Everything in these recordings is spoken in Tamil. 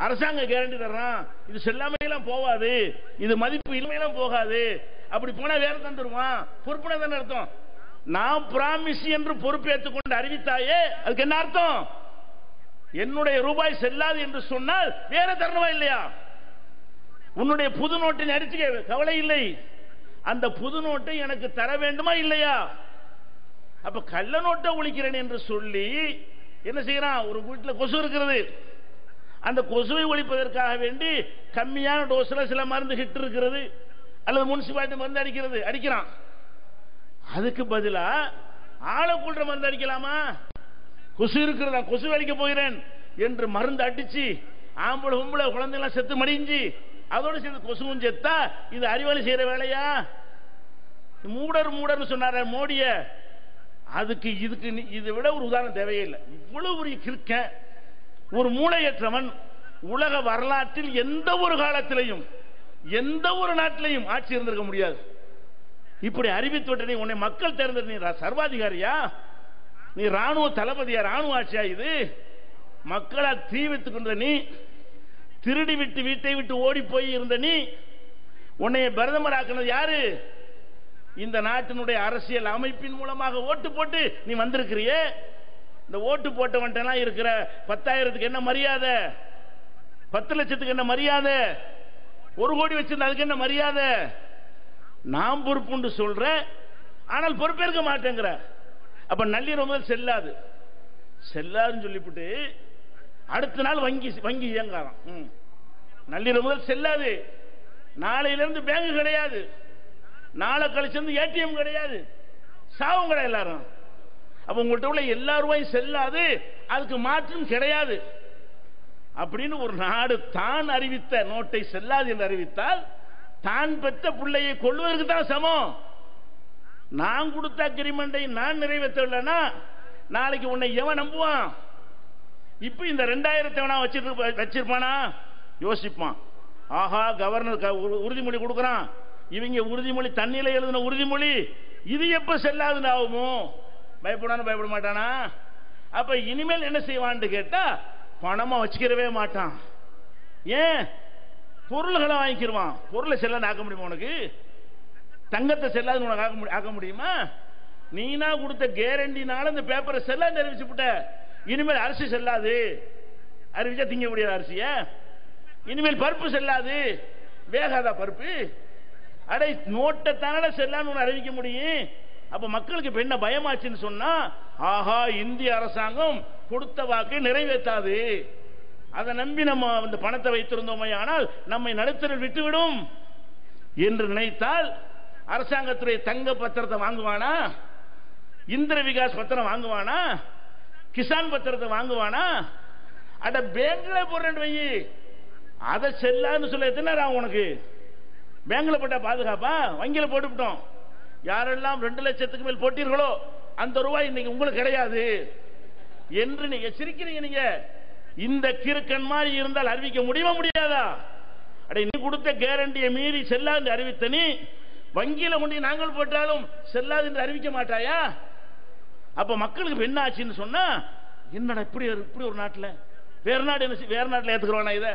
அரசாங்கம் கேரண்டி தர்றான், இது செல்லாமையெல்லாம் போகாது, இது மதிப்பு இல்லாமையெல்லாம் போகாது. அப்படி போனா வேற தந்துருவான், பொறுப்புனா தானே அர்த்தம். நான் பிராமிஸ் என்று பொறுப்பேற்றுக் கொண்டு அறிவித்தாயே, அதுக்கு என்ன அர்த்தம்? என்னுடைய ரூபாய் செல்லாது என்று சொன்னால் வேற தரணுமா இல்லையா? உன்னுடைய புது நோட்டை அடிச்சு கவலை இல்லை, அந்த புது நோட்டை எனக்கு தர வேண்டுமா இல்லையா? அப்ப கள்ள நோட்டை ஒழிக்கிறேன் என்று சொல்லி என்ன செய்யறான்? ஒரு வீட்டில் கொசு இருக்கிறது, அந்த கொசுவை ஒழிப்பதற்காக வேண்டி கம்மியான டோஸ்ல சில மருந்து ஹிட் இருக்கிறது, அல்லது முனிசிபாலிட்டி மருந்து அடிக்கிறான். அதுக்கு பதிலா ஆளை கொள்ற மருந்து அடிக்கலாமா? கொசு இருக்கிறதா, கொசு அடிக்க போகிறேன் என்று மருந்து அடிச்சு ஆம்பளை கும்பளை குழந்தைலாம் செத்து மடிஞ்சு அதோடு சேர்ந்து கொசுவும் செத்தா இது அறிவாளி செய்யற வேலையா? மூடர் சொன்னார மோடிய, அதுக்கு இதுக்கு இதை விட ஒரு உதாரணம் தேவையில்லை. இவ்வளவு ஒரு கிறுக்க, ஒரு மூளையற்றவன் உலக வரலாற்றில் எந்த ஒரு காலத்திலையும் எந்த ஒரு நாட்டிலையும் ஆட்சி இருந்திருக்க முடியாது. இப்படி அறிவித்து உன்னை மக்கள் தேர்ந்தெடுத்து நீ சர்வாதிகாரியா? நீ ராணுவ தளபதியா? ராணுவ ஆட்சியா இது? மக்களால் தீ வைத்துக் கொண்ட நீ, திருடி விட்டு வீட்டை விட்டு ஓடி போய் இருந்த நீ, உன்னை பிரதமர் ஆக்கினது யாரு? இந்த நாட்டினுடைய அரசியல் அமைப்பின் மூலமாக ஓட்டு போட்டு நீ வந்திருக்கிறியே. இந்த ஓட்டு போட்டவன்ட்டெல்லாம் இருக்கிற 10,000க்கு என்ன மரியாதை? 10 லட்சத்துக்கு என்ன மரியாதை? 1 கோடி வச்சிருந்த அதுக்கு என்ன மரியாதை? நாம் பொறுப்புண்டு சொல்ற, ஆனால் பொறுப்பேற்க மாட்டேங்கிற. அப்ப நள்ளிரவு முதல் செல்லாதுன்னு சொல்லிவிட்டு அடுத்த நாள் வங்கி இயங்காதான். நள்ளிரவு முதல் செல்லாது, நாளையிலிருந்து பேங்க் கிடையாது, நாளை கழிச்சு ஏடிஎம் கிடையாது, சாவும் கிடையாது எல்லாரும். அப்ப உங்கள்கிட்ட உள்ள எல்லா ரூபாயும் செல்லாது, அதுக்கு மாற்றம் கிடையாது அப்படின்னு ஒரு நாடு தான் அறிவித்த நோட்டை செல்லாது என்று அறிவித்தால் தான் பெற்ற பிள்ளையை கொள்வதற்கு தான் சமம். நான் கொடுத்த அக்ரிமெண்டை நான் நிறைவேற்றலைன்னா நாளைக்கு உன்னை எவன் நம்புவான்? இப்ப இந்த 2000 வச்சிருப்பானா? யோசிப்பான். ஆஹா, கவர்னர் உறுதிமொழி கொடுக்கறான், இவங்க உறுதிமொழி தண்ணியில எழுதின உறுதிமொழி, இது எப்ப செல்லாதுன்னு ஆகுமோ? பயப்பட மாட்டானா? அப்ப இனிமேல் என்ன செய்வான்னு கேட்டா பணமா வச்சுக்கிறவே மாட்டான். ஏன்? பொருள்களை வாங்கிக்கிடுவான். பொருளை செல்லாது ஆக்க முடியுமா உனக்கு? தங்கத்தை செல்லாது உனக்கு ஆக்க முடியுமா? நீனா கொடுத்த கேரண்டினால இந்த பேப்பரை செல்லாது அறிவிச்சுட்ட. இனிமேல் அரிசி செல்லாது, அறிவிச்சா திங்க முடியாது அரிசிய. இனிமேல் பருப்பு செல்லாது, வேகாதா பருப்பு? அடை நோட்டை தானே செல்லான்னு அறிவிக்க முடியும். அப்ப மக்களுக்கு இப்ப என்ன பயமாச்சுன்னு சொன்னா, ஆஹா, இந்திய அரசாங்கம் கொடுத்த வாக்கை நிறைவேற்றாது, அதை நம்பி நம்ம அந்த பணத்தை வைத்திருந்தோமே ஆனால் நம்மை நடுத்தரில் விட்டுவிடும் என்று நினைத்தால் அரசாங்கத்துடைய தங்க பத்திரத்தை வாங்குவானா? இந்திர விகாஸ் பத்திரம் வாங்குவானா? கிசான் பத்திரத்தை வாங்குவானா? அட பேங்க்ல போடுறேன் வை, அதை செல்லாதுன்னு சொல்ல எத்தனை நேரம் உனக்கு? பேங்க்ல போட்டா பாதுகாப்பா? வங்கியில போட்டுவிட்டோம். யாரெல்லாம் 2 லட்சத்துக்கு மேல் போட்டீர்களோ அந்த ரூபாய் இன்னைக்கு உங்களுக்கு கிடையாது என்று நீங்க சிரிக்கிறீங்க. நீங்க இந்த கிறுக்கன் மாதிரி இருந்தால் அறிவிக்க முடியாதா? அடே, நீ கொடுத்த கேரண்டியை மீறி செல்லாது அறிவித்த நீ வங்கியில கொண்டு நாங்கள் போட்டாலும் செல்லாது என்று அறிவிக்க மாட்டாயா? அப்ப மக்களுக்கு என்ன ஆச்சுன்னு சொன்னா, என்னடா இப்படி ஒரு நாட்டில் வேற நாடு என்ன, வேற நாட்டில் ஏத்துக்கிறோம் இதை,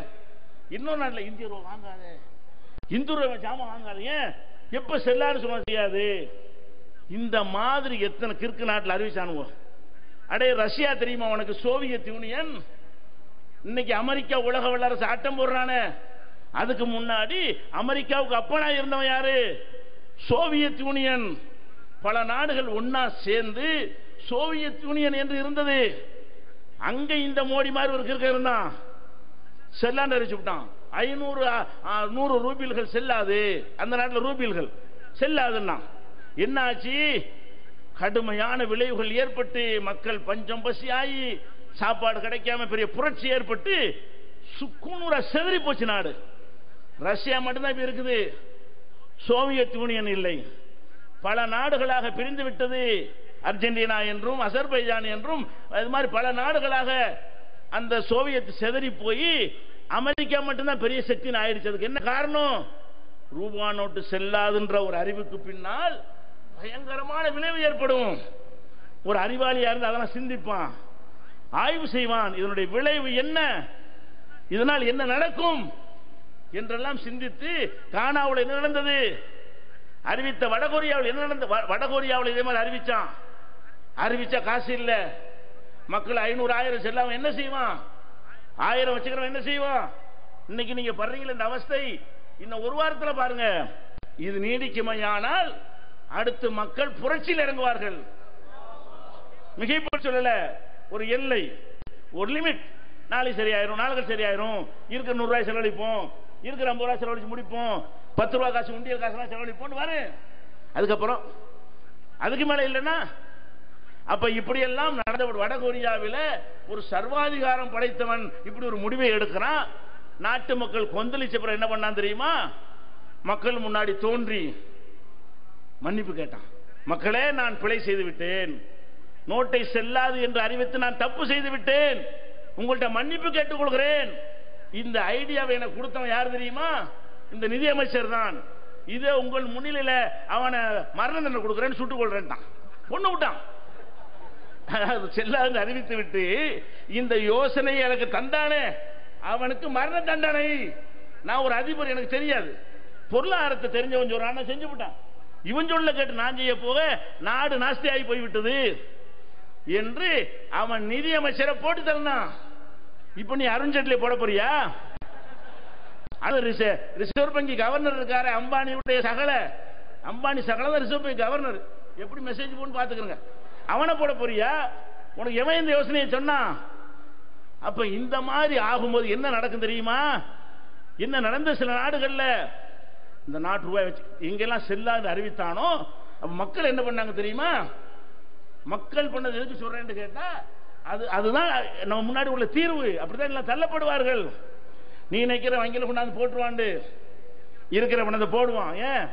இன்னொரு நாட்டில் இந்திய ரூபா வாங்காத, இந்து ரூபா ஜாமான் வாங்காதீங்க, எப்ப செல்லாது சொல்ல செய்யாது. இந்த மாதிரி எத்தனை கிறுக்கு நாட்டில் அறிவிச்சானுவோம். அடே, ரஷ்யா தெரியுமா உனக்கு? Soviet union. இன்னைக்கு அமெரிக்கா உலக வல்லரசு ஆட்டம் போடுறானே, அதுக்கு முன்னாடி அமெரிக்காவுக்கு அப்பனா இருந்தவன் யாரு? Soviet union. பல நாடுகள் ஒன்னா சேர்ந்து சோவியத் யூனியன் என்று இருந்தது. அங்க இந்த மோடி மாதிரி ஒரு கிறுக்க இருந்தான், செல்லாண்டு அறிவிச்சு விட்டான். 500 ரூபில்கள் செல்லாது, அந்த நாட்டில் ரூபில்கள் செல்லாதுன்னா என்ன ஆச்சு? கடுமையான விளைவுகள் ஏற்பட்டு மக்கள் பஞ்சம் பசி ஆகி சாப்பாடு கிடைக்காம பெரிய புரட்சி ஏற்பட்டு சுக்குநூறா செதறி போச்சு நாடு. ரஷ்யா மட்டும்தான் இப்ப இருக்குது, சோவியத் யூனியன் இல்லை. பல நாடுகளாக பிரிந்து விட்டது. அர்ஜென்டினா என்றும் அசர்பைஜான் என்றும் அது மாதிரி பல நாடுகளாக அந்த சோவியத் செதறி போய் அமெரிக்கா மட்டும்தான் பெரிய சக்தின்னு ஆயிடுச்சு. அதுக்கு என்ன காரணம்? ரூபா நோட்டு செல்லாதுன்ற ஒரு அறிவுக்கு பின்னால் பயங்கரமான விளைவு ஏற்படும். ஒரு அறிவாளியா இருந்து அதெல்லாம் சிந்திப்பான், ஆய்வு செய்வான், இதனுடைய விளைவு என்ன. இதனால் என்ன நடக்கும் என்றெல்லாம் சிந்தித்து கானாவில் என்ன நடந்தது அறிவித்த வடகொரியாவில் என்ன நடந்தது, வடகொரியாவில் இதே மாதிரி அறிவிச்சா காசு இல்ல, மக்கள் 500 1000 செல்லாம என்ன செய்வான், 1000 வச்சுக்கிறவன் என்ன செய்வான். இன்னைக்கு நீங்க படுறீங்களா இந்த அவஸ்தை, இன்னும் ஒரு வாரத்தில் பாருங்க இது நீடிக்குமையானால் அடுத்து மக்கள் புரட்சியில் இறங்குவார்கள். மிகைப்பட சொல்லல, ஒரு எல்லை, ஒரு லிமிட். நாளைக்கு சரியாயிரும், நாளைக்கு சரியாயிரும், இருக்கிற 100 ரூபாய் செலவழிப்போம், இருக்கிற 50 ரூபாய் செலவழிச்சு முடிப்போம், 10 ரூபாய் காசு உண்டியல் காசுலாம் செலவழிப்போம் வரு. அதுக்கப்புறம் அதுக்கு மேல இல்லைன்னா அப்ப இப்படியெல்லாம் நடந்த வடகொரியாவில் ஒரு சர்வாதிகாரம் படைத்தவன் இப்படி ஒரு முடிவை எடுக்கிறான். நாட்டு மக்கள் கொந்தளிச்ச பிறகு என்ன பண்ணான் தெரியுமா, மக்கள் முன்னாடி தோன்றி மன்னிப்பு கேட்டான். மக்களே, நான் பிழை செய்து விட்டேன், நோட்டை செல்லாது என்று அறிவித்து நான் தப்பு செய்து விட்டேன், உங்கள்கிட்ட மன்னிப்பு கேட்டுக் கொள்கிறேன். இந்த ஐடியாவை எனக்கு கொடுத்தவன் யார் தெரியுமா, இந்த நிதியமைச்சர் தான். இதே உங்கள் முன்னிலையில அவனை மரண தண்டனை கொடுக்கிறேன்னு சுட்டுக் கொள்றேன், பொண்ணு விட்டான். செல்லாது அறிவித்து விட்டு இந்த யோசனை எனக்கு தந்தானே அவனுக்கு மரண தண்டனை. நான் ஒரு அதிபர், எனக்கு தெரியாது, பொருளாதாரத்தை தெரிஞ்சவன் சொல்றான், செஞ்சு விட்டான். இவன் சொல்ல கேட்டு நான் செய்ய போக நாடு நாஸ்தியாகி போய்விட்டது என்று அவன் நிதியமைச்சரை போட்டு தரணும். இப்ப நீ அருண்ஜேட்லி போட போறியா? அது ரிசர்வ் வங்கி கவர்னர் இருக்காரு, அம்பானியுடைய அம்பானி சகல ரிசர்வ் வங்கி கவர்னர், எப்படி மெசேஜ் போன்னு பாத்துக்கிறங்க. அவனை போட போறியா? உனக்கு எவன் இந்த யோசனையை சொன்னா? அப்ப இந்த மாதிரி ஆகும்போது என்ன நடக்கும் தெரியுமா, என்ன நடந்த சில நாடுகள்ல இந்த நாட்டு ரூபாய் வச்சு எங்கெல்லாம் செல்லாது அறிவித்தானோ மக்கள் என்ன பண்ணாங்க தெரியுமா, மக்கள் பண்ணது எதுக்கு சொல்றேன்னு கேட்டா அதுதான் நம்ம முன்னாடி உள்ள தீர்வு. அப்படிதான் எல்லாம் தள்ளப்படுவார்கள். நீ நினைக்கிற வங்கியில் கொண்டாந்து போட்டுருவாண்டு, இருக்கிற பணத்தை போடுவான், ஏன்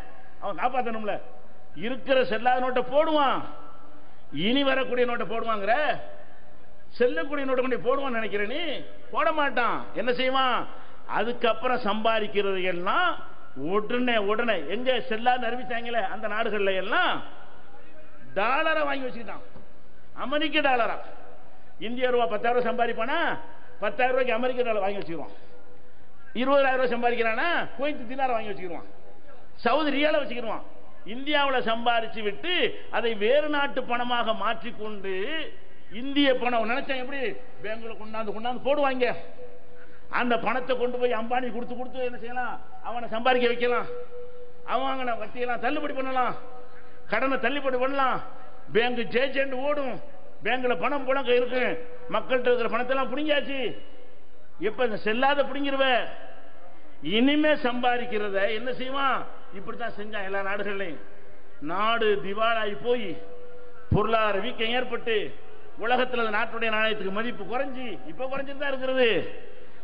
அவன் காப்பாற்றணும்ல, இருக்கிற செல்லாத நோட்டை போடுவான், இனி வரக்கூடிய நோட்டை போடுவாங்கிற, செல்லக்கூடிய நோட்டை கொண்டு போடுவான்னு நினைக்கிற நீ, போட மாட்டான். என்ன செய்வான், அதுக்கப்புறம் சம்பாதிக்கிறது எல்லாம் உடனே எங்க செல்லாது அறிவிச்சாங்களே அந்த நாடுகள்ல எல்லாம் டாலரை வாங்கி வச்சுக்கிட்டான், அமெரிக்க டாலரா. இந்திய ரூபா 10,000 ரூபாய் சம்பாதிப்பானா, 10,000 ரூபாய்க்கு அமெரிக்க டாலர் வாங்கி வச்சுக்குவான். 20,000 ரூபாய் சம்பாதிக்கிறானா குவைத் தினாரை வாங்கி வச்சுக்கிடுவான், சவுதி ரியாலை வச்சுக்கிடுவான். இந்தியாவில் சம்பாதிச்சு விட்டு அதை வேறு நாட்டு பணமாக மாற்றிக்கொண்டு இந்திய பணம் நினைச்சா எப்படி பேங்க்ல கொண்டாந்து போடுவாங்க. அந்த பணத்தை கொண்டு போய் அம்பானி கொடுத்து என்ன செய்யலாம், அவனை சம்பாதிக்க வைக்கலாம், அவன் வட்டியெல்லாம் தள்ளுபடி பண்ணலாம், கடனை தள்ளுபடி பண்ணலாம், பேங்க் ஜேஜெண்ட் ஓடும், பேங்க்ல பணம் புழங்க இருக்கு, மக்கள்கிட்ட இருக்கிற பணத்தை எல்லாம் பிடிங்காச்சு. எப்ப செல்லாத பிடிங்கிருவ, இனிமே சம்பாதிக்கிறத என்ன செய்வான், இப்படித்தான் செஞ்சான் எல்லா நாடுகள்லையும். நாடு திவாலாகி போய் பொருளாதார வீக்கம் ஏற்பட்டு உலகத்தில் நாட்டுடைய நாணயத்துக்கு மதிப்பு குறைஞ்சி இப்ப குறைஞ்சுதான் இருக்கிறது.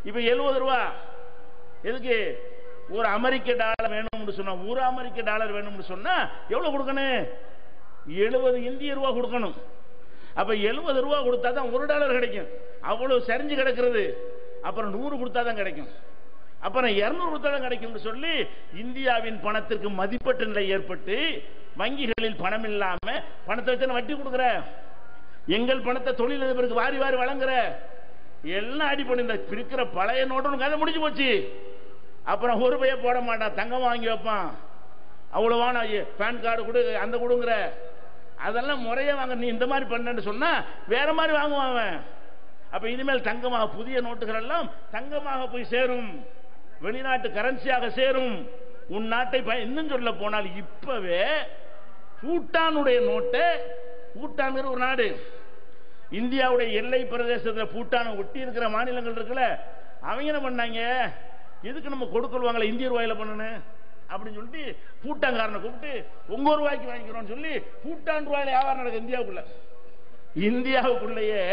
இப்ப 70 ரூபா எதுக்கு, ஒரு அமெரிக்க டாலர் வேணும்னு சொன்னா, ஒரு அமெரிக்க டாலர் வேணும்னு சொன்னா எவ்வளவு கொடுக்கணும், 70 இந்திய ரூபா கொடுக்கணும். அப்ப 70 ரூபா கொடுத்தா தான் $1 கிடைக்கும், அவ்வளவு சரிஞ்சு கிடக்கிறது. அப்புறம் 100 கொடுத்தா தான் கிடைக்கும், அப்புறம் 200 கொடுத்தா தான் கிடைக்கும் சொல்லி இந்தியாவின் பணத்திற்கு மதிப்பற்ற நிலை ஏற்பட்டு வங்கிகளில் பணம் இல்லாம பணத்தை வச்சு வட்டி கொடுக்குற, எங்கள் பணத்தை தொழிலதிபருக்கு வாரி வாரி வழங்குற, எல்லாம் அடி பண்ணி இந்த பிரிக்கிற பழைய நோட்டு கதை முடிஞ்சு போச்சு. அப்புறம் ஒரு பைய போட மாட்டான், தங்கம் வாங்கி வைப்பான், அவ்வளவான பேன் கார்டு கொடு அந்த கொடுங்கிற, அதெல்லாம் முறைய வாங்க. நீ இந்த மாதிரி பண்ணு சொன்னா வேற மாதிரி வாங்குவான். அப்ப இனிமேல் தங்கமாக புதிய நோட்டுகள் எல்லாம் தங்கமாக போய் சேரும், வெளிநாட்டு கரன்சியாக சேரும். உன் நாட்டை இன்னும் சொல்ல போனால் இப்பவே பூட்டானுடைய நோட்டை, பூட்டான் ஒரு நாடு, இந்தியாவுடைய எல்லை பிரதேசத்தில் பூட்டான ஒட்டி இருக்கிற மாநிலங்கள் இருக்குல்ல, அவங்க என்ன பண்ணாங்க, எதுக்கு நம்ம கொடுக்கல்வாங்களே இந்திய ரூபாயில பண்ணணும் அப்படின்னு சொல்லிட்டு பூட்டான்காரனை கூப்பிட்டு உங்க ரூபாய்க்கு வாங்கிக்கிறோம் சொல்லி பூட்டான் ரூபாயில வியாபாரம் நடக்குது இந்தியாவுக்குள்ள. இந்தியாவுக்குள்ளேயே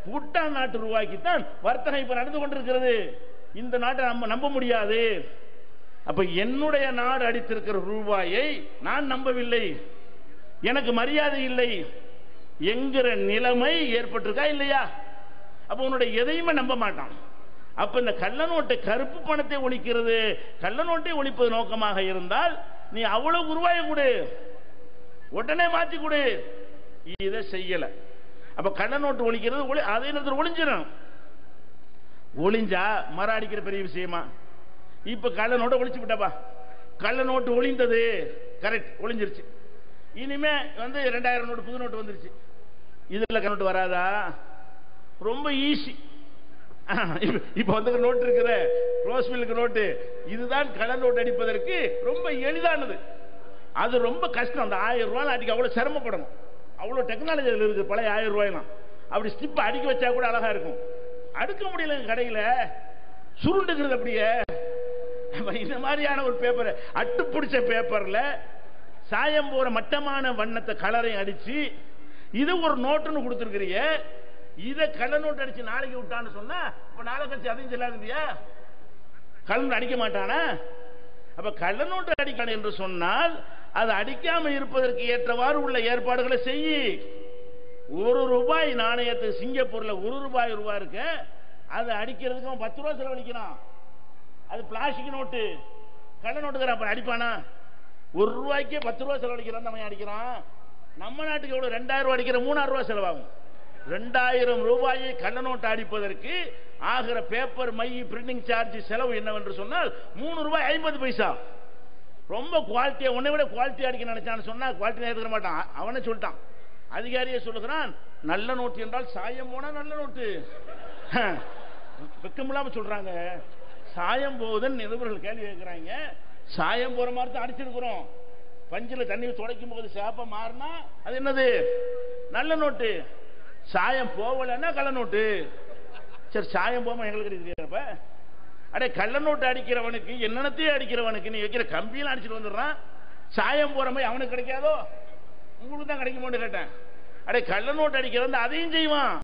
பூட்டான் நாட்டு ரூபாய்க்கு தான் வர்த்தகம் இப்ப நடந்து கொண்டிருக்கிறது. இந்த நாட்டை நம்ம நம்ப முடியாது. அப்ப என்னுடைய நாடு அடித்திருக்கிற ரூபாயை நான் நம்பவில்லை, எனக்கு மரியாதை இல்லை என்கிற நிலைமை ஏற்பட்டிருக்கா இல்லையா? அப்ப உன்னுடைய எதையுமே நம்ப மாட்டான். அப்ப இந்த கள்ள நோட்டை, கருப்பு பணத்தை ஒழிக்கிறது, கள்ள நோட்டை ஒழிப்பது நோக்கமாக இருந்தால் நீ அவ்வளவு ரூபாயை கொடு, உடனே மாற்றி கொடு, இதை செய்யல. அப்ப கள்ள நோட்டு ஒழிக்கிறது அதே நேரத்தில் ஒளிஞ்சிடும். ஒளிஞ்சா மரம் அடிக்கிற பெரிய விஷயமா? இப்ப கள்ள நோட்டை ஒளிச்சு விட்டப்பா, கள்ள நோட்டு ஒளிந்தது கரெக்ட், ஒளிஞ்சிருச்சு. இனிமே 2000 நோட்டு புது நோட்டு வந்துருச்சு. இதுல நோட்டு வராதா? ரொம்ப ஈஸி. இப்ப நோட்டு இருக்கிற ரோஸ் மில்க் நோட்டு, இதுதான் கள்ள நோட்டு அடிப்பதற்கு ரொம்ப எளிதானது. அது ரொம்ப கஷ்டம். அந்த 1000 ரூபாய் அடிக்க அவ்வளவு சிரமப்படணும். அவ்வளவு டெக்னாலஜி அதுல இருக்கு. பழைய 1000 ரூபாய்லாம் அப்படி ஸ்டிப் அடிக்க வச்சா கூட அழகா இருக்கும். அடுக்க முடியல கடையில, சுருண்டுகிறது அப்படியே. இந்த மாதிரியான ஒரு பேப்பர், அட்டு பிடிச்ச பேப்பர்ல சாயம் போற மட்டமான வண்ணத்தை கலரையும் அடிச்சு இது ஒரு நோட்டுன்னு கொடுத்துருக்கிறிய. இதை கள்ள நோட்டு அடிச்சு நாளைக்கு விட்டான்னு சொன்னா இப்ப நாளை கழிச்சு அதையும் சொல்லாதியா? கள்ள நோட்டு அடிக்க மாட்டானா? அப்ப கள்ள நோட்டு அடிக்கணும் என்று சொன்னால் அது அடிக்காம இருப்பதற்கு ஏற்றவாறு உள்ள ஏற்பாடுகளை செய்யி. 1 ரூபாய் நாணயத்தை சிங்கப்பூர்ல 1 ரூபாய் இருக்கு, அது அடிக்கிறதுக்கு 10 ரூபாய் செலவழிக்கிறான். அது பிளாஸ்டிக் நோட்டு. கள்ள நோட்டுக்கார அப்ப அடிப்பானா? 1 ரூபாய்க்கே 10 ரூபாய் செலவழிக்கிறான். நம்ம அடிக்கிறான். நம்ம நாட்டுக்கு எவ்வளவு? 2000 ரூபாய் அடிக்கிற 3000 ரூபாய் செலவாகும். 2000 ரூபாயை கள்ள நோட்டு அடிப்பதற்கு ஆகிற பேப்பர், மை, பிரிண்டிங் சார்ஜ் செலவு என்னவென்று சொன்னால் 3 ரூபாய் 50 பைசா. ரொம்ப குவாலிட்டியா, உன்னை விட குவாலிட்டி அடிக்க நினைச்சான்னு சொன்னா குவாலிட்டி எடுத்துக்க மாட்டான். அவனே சொல்லிட்டான், அதிகாரியே சொல்லுகிறான், நல்ல நோட்டு என்றால் சாயம் போனா நல்ல நோட்டு. வெக்கம் இல்லாம சொல்றாங்க. சாயம் போகுதுன்னு நிருபர்கள் கேள்வி கேட்கிறாங்க. சாயம் போற மாதிரி தான் அடிச்சிருக்கிறோம். பஞ்சில தண்ணி துடைக்கும் போது சேப்ப மாறினா அது என்னது? நல்ல நோட்டு. சாயம் போகலன்னா கள்ள நோட்டு. சரி, சாயம் போகாம எங்களுக்கு தெரியாதப்ப. அடே, கள்ள நோட்டு அடிக்கிறவனுக்கு என்னென்னத்தையும் அடிக்கிறவனுக்கு நீ வைக்கிற கம்பியெல்லாம் அடிச்சுட்டு வந்துடுறான். சாயம் போற மாதிரி அவனுக்கு கிடைக்காதோ? உங்களுக்கு தான் கிடைக்குமோன்னு கேட்டேன். அடே, கள்ள நோட்டு அடிக்கிறவன் அதையும் செய்வான்.